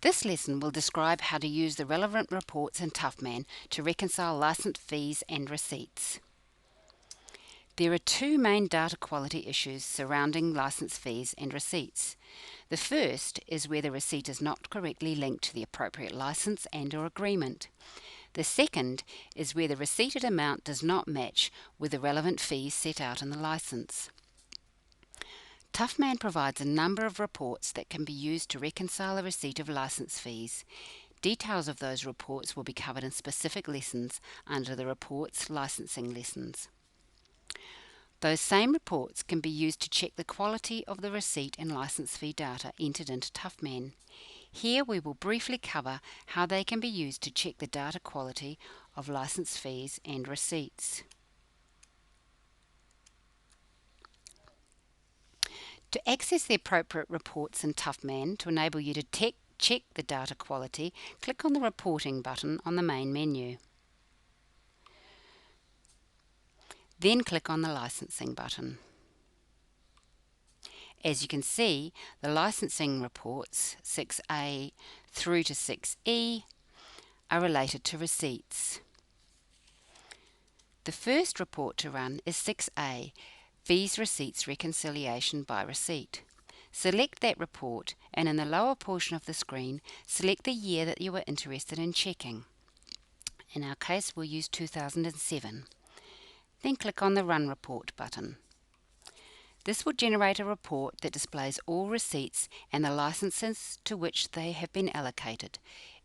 This lesson will describe how to use the relevant reports in Toughman to reconcile licence fees and receipts. There are two main data quality issues surrounding licence fees and receipts. The first is where the receipt is not correctly linked to the appropriate licence and/or agreement. The second is where the receipted amount does not match with the relevant fees set out in the licence. Toughman provides a number of reports that can be used to reconcile the receipt of licence fees. Details of those reports will be covered in specific lessons under the Reports Licensing lessons. Those same reports can be used to check the quality of the receipt and licence fee data entered into Toughman. Here we will briefly cover how they can be used to check the data quality of licence fees and receipts. To access the appropriate reports in Toughman to enable you to check the data quality, click on the Reporting button on the main menu. Then click on the Licensing button. As you can see, the licensing reports 6A through to 6E are related to receipts. The first report to run is 6A, Fees Receipts Reconciliation by Receipt. Select that report and in the lower portion of the screen select the year that you are interested in checking. In our case we'll use 2007. Then click on the Run Report button. This will generate a report that displays all receipts and the licences to which they have been allocated.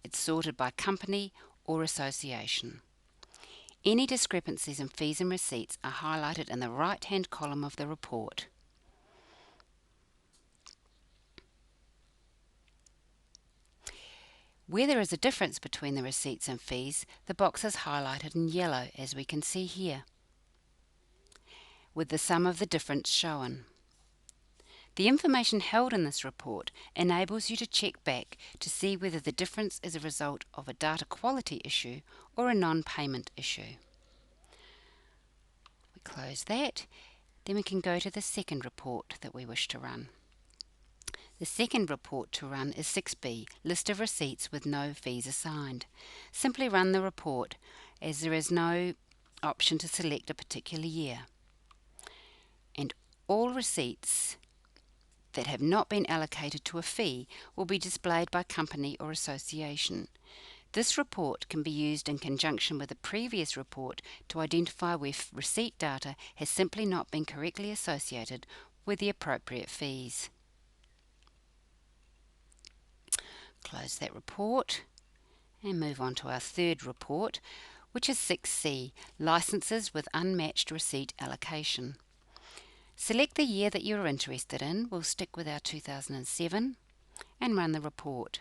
It's sorted by company or association. Any discrepancies in fees and receipts are highlighted in the right-hand column of the report. Where there is a difference between the receipts and fees, the box is highlighted in yellow, as we can see here, with the sum of the difference shown. The information held in this report enables you to check back to see whether the difference is a result of a data quality issue or a non-payment issue. We close that, then we can go to the second report that we wish to run. The second report to run is 6B, List of Receipts with no fees assigned. Simply run the report, as there is no option to select a particular year. And all receipts that have not been allocated to a fee will be displayed by company or association. This report can be used in conjunction with a previous report to identify where receipt data has simply not been correctly associated with the appropriate fees. Close that report and move on to our third report, which is 6C, Licences with Unmatched Receipt Allocation. Select the year that you are interested in. We'll stick with our 2007 and run the report.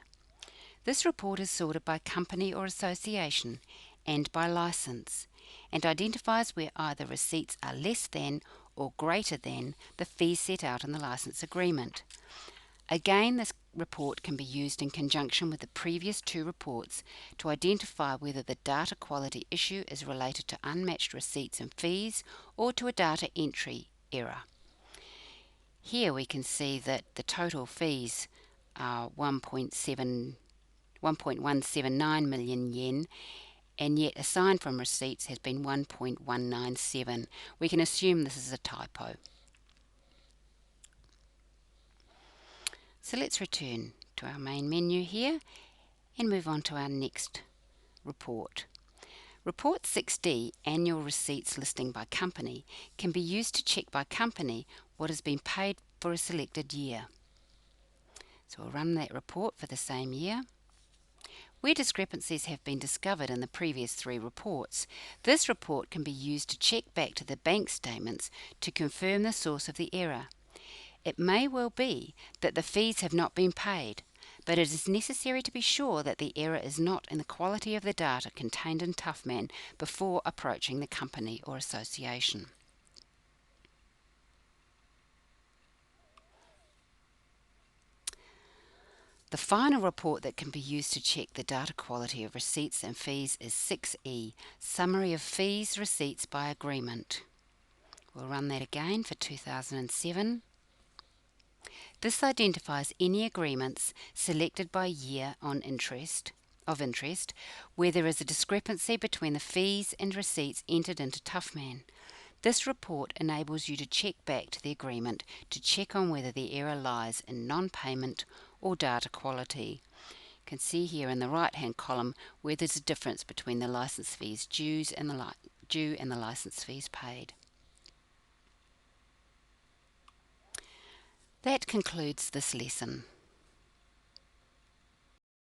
This report is sorted by company or association and by licence and identifies where either receipts are less than or greater than the fees set out in the licence agreement. Again, this report can be used in conjunction with the previous two reports to identify whether the data quality issue is related to unmatched receipts and fees or to a data entry error. Here we can see that the total fees are 1.179 million yen, and yet assigned from receipts has been 1.197. We can assume this is a typo. So let's return to our main menu here and move on to our next report. Report 6D, Annual Receipts Listing by Company, can be used to check by company what has been paid for a selected year. So we'll run that report for the same year. Where discrepancies have been discovered in the previous three reports, this report can be used to check back to the bank statements to confirm the source of the error. It may well be that the fees have not been paid, but it is necessary to be sure that the error is not in the quality of the data contained in Toughman before approaching the company or association. The final report that can be used to check the data quality of receipts and fees is 6E, Summary of Fees Receipts by Agreement. We'll run that again for 2007. This identifies any agreements selected by year of interest where there is a discrepancy between the fees and receipts entered into Toughman. This report enables you to check back to the agreement to check on whether the error lies in non-payment or data quality. You can see here in the right-hand column where there's a difference between the licence fees due and the licence fees paid. That concludes this lesson.